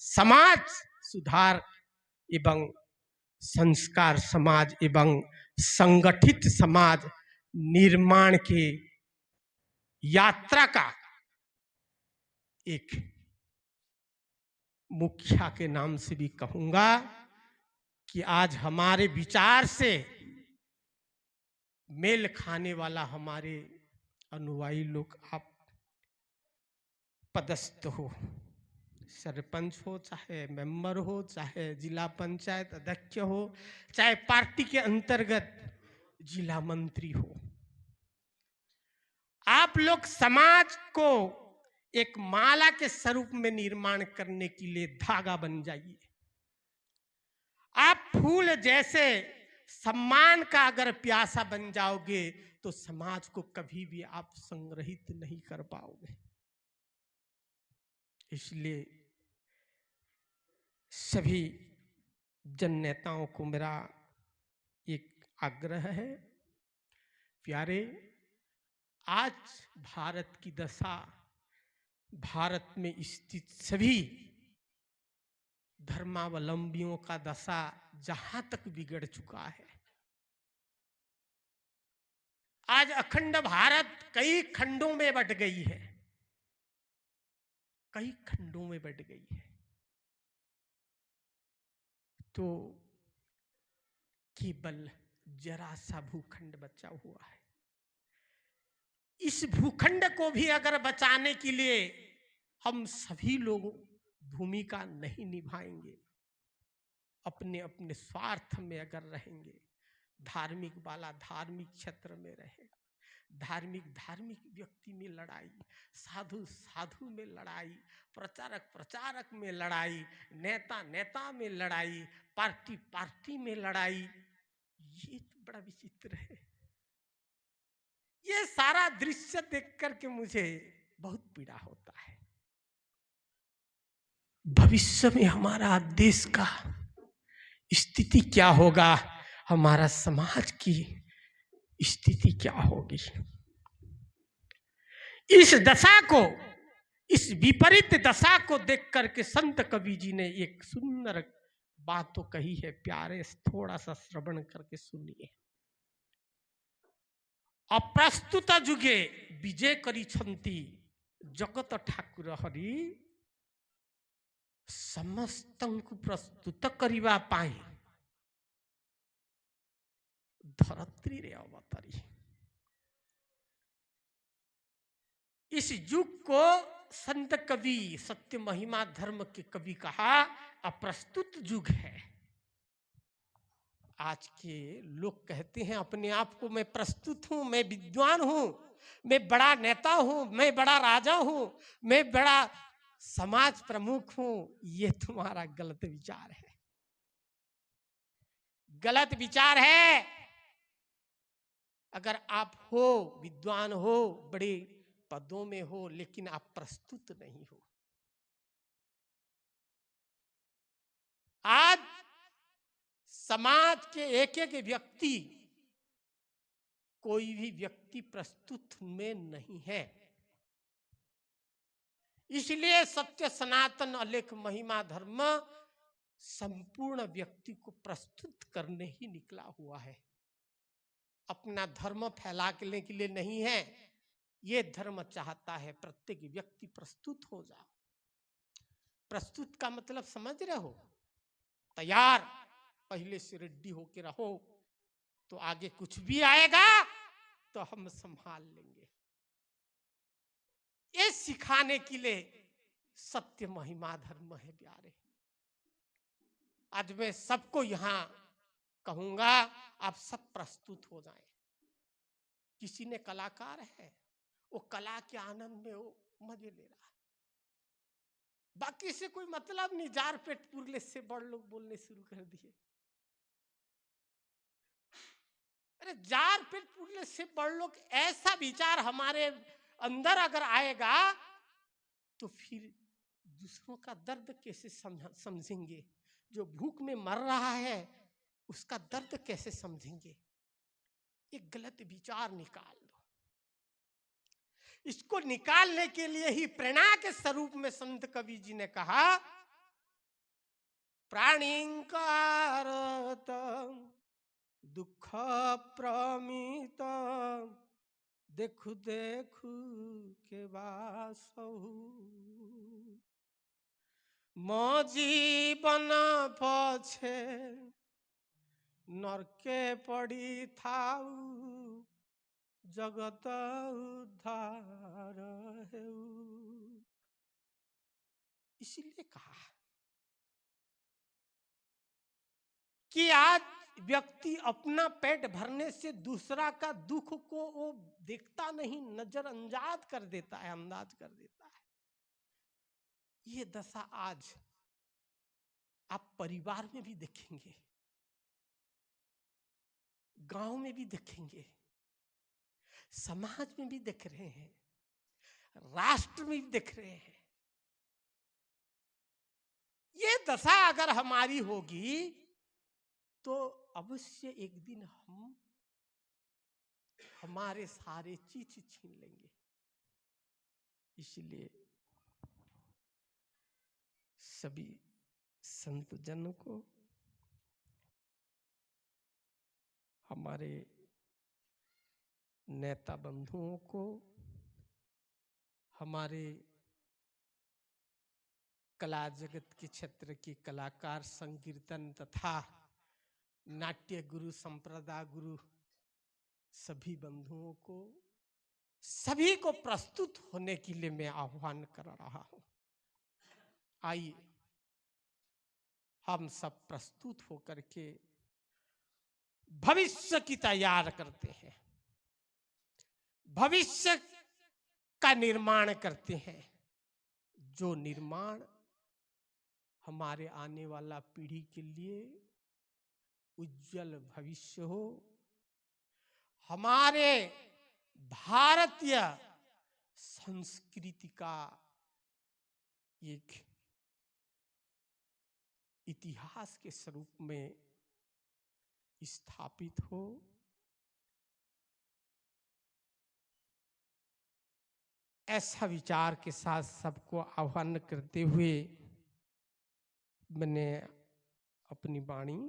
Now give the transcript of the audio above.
समाज सुधार एवं संस्कार समाज एवं संगठित समाज निर्माण के यात्रा का एक मुखिया के नाम से भी कहूंगा कि आज हमारे विचार से मेल खाने वाला हमारे अनुयायी लोग आप पदस्थ हो, सरपंच हो, चाहे मेंबर हो, चाहे जिला पंचायत अध्यक्ष हो, चाहे पार्टी के अंतर्गत जिला मंत्री हो, आप लोग समाज को एक माला के स्वरूप में निर्माण करने के लिए धागा बन जाइए। आप फूल जैसे सम्मान का अगर प्यासा बन जाओगे तो समाज को कभी भी आप संग्रहित नहीं कर पाओगे। इसलिए सभी जन नेताओं को मेरा एक आग्रह है, प्यारे, आज भारत की दशा, भारत में स्थित सभी धर्मावलंबियों का दशा जहां तक बिगड़ चुका है, आज अखंड भारत कई खंडों में बट गई है, कई खंडों में बट गई है। तो केवल जरा सा भूखंड बचा हुआ है। इस भूखंड को भी अगर बचाने के लिए हम सभी लोग भूमिका नहीं निभाएंगे, अपने अपने स्वार्थ में अगर रहेंगे, धार्मिक वाला धार्मिक क्षेत्र में रहेगा, धार्मिक व्यक्ति में लड़ाई, साधु साधु में लड़ाई, प्रचारक प्रचारक में लड़ाई, नेता में लड़ाई, पार्टी में लड़ाई, ये तो बड़ा विचित्र है। ये सारा दृश्य देख करके मुझे बहुत पीड़ा होता है। भविष्य में हमारा देश का स्थिति क्या होगा, हमारा समाज की स्थिति क्या होगी। इस दशा को, इस विपरीत दशा को देख करके संत कबीर जी ने एक सुंदर बात तो कही है, प्यारे, थोड़ा सा श्रवण करके सुनिए। अप्रस्तुत जुगे विजय करी छंती जगत ठाकुर हरि, समस्तंकु प्रस्तुत करिवा पाए धरत्री रे अवतरी। इस युग को संत कवि, सत्य महिमा धर्म के कवि कहा अप्रस्तुत युग है। आज के लोग कहते हैं अपने आप को मैं प्रस्तुत हूं, मैं विद्वान हूं, मैं बड़ा नेता हूं, मैं बड़ा राजा हूं, मैं बड़ा समाज प्रमुख हूं। ये तुम्हारा गलत विचार है, गलत विचार है। अगर आप हो, विद्वान हो, बड़े पदों में हो, लेकिन आप प्रस्तुत नहीं हो। आज समाज के एक एक व्यक्ति, कोई भी व्यक्ति प्रस्तुत में नहीं है। इसलिए सत्य सनातन अलेख महिमा धर्म संपूर्ण व्यक्ति को प्रस्तुत करने ही निकला हुआ है, अपना धर्म फैलाने के लिए नहीं है। ये धर्म चाहता है प्रत्येक व्यक्ति प्रस्तुत हो जाओ। प्रस्तुत का मतलब समझ रहे हो, तैयार, पहले से रेडी होके रहो, तो आगे कुछ भी आएगा तो हम संभाल लेंगे। ये सिखाने के लिए सत्य महिमा धर्म है प्यारे। आज मैं सबको यहां कहूंगा, आप सब प्रस्तुत हो जाएं। किसी ने कलाकार है, वो कला के आनंद में वो मजे ले रहा है, बाकी से कोई मतलब नहीं। जार पेट पुरले से बड़ लोग बोलने शुरू कर दिए। अरे जार पेट पुरले से बड़ लोग, ऐसा विचार हमारे अंदर अगर आएगा तो फिर दूसरों का दर्द कैसे समझेंगे? जो भूख में मर रहा है उसका दर्द कैसे समझेंगे? ये गलत विचार निकाल दो। इसको निकालने के लिए ही प्रेरणा के स्वरूप में संत कबीर जी ने कहा प्राणिंकारत दुख प्रमित देखु देखु के बासहु मो जीवन पछे नरके पड़ी थाऊ जगत उद्धार हेउ। इसीलिए कहा कि आज व्यक्ति अपना पेट भरने से दूसरा का दुख को वो देखता नहीं, नजरअंदाज कर देता है, अंदाज कर देता है। ये दशा आज आप परिवार में भी देखेंगे, गांव में भी देखेंगे, समाज में भी देख रहे हैं, राष्ट्र में भी देख रहे हैं। ये दशा अगर हमारी होगी तो अवश्य एक दिन हम हमारे सारे चीज छीन लेंगे। इसलिए सभी संत जनों को, हमारे नेता बंधुओं को, हमारे कला जगत के क्षेत्र के कलाकार, संकीर्तन तथा नाट्य गुरु, संप्रदाय गुरु, सभी बंधुओं को, सभी को प्रस्तुत होने के लिए मैं आह्वान कर रहा हूं। आइए हम सब प्रस्तुत होकर के भविष्य की तैयार करते हैं, भविष्य का निर्माण करते हैं, जो निर्माण हमारे आने वाला पीढ़ी के लिए उज्जवल भविष्य हो, हमारे भारतीय संस्कृति का एक इतिहास के स्वरूप में स्थापित हो। ऐसा विचार के साथ सबको आह्वान करते हुए मैंने अपनी वाणी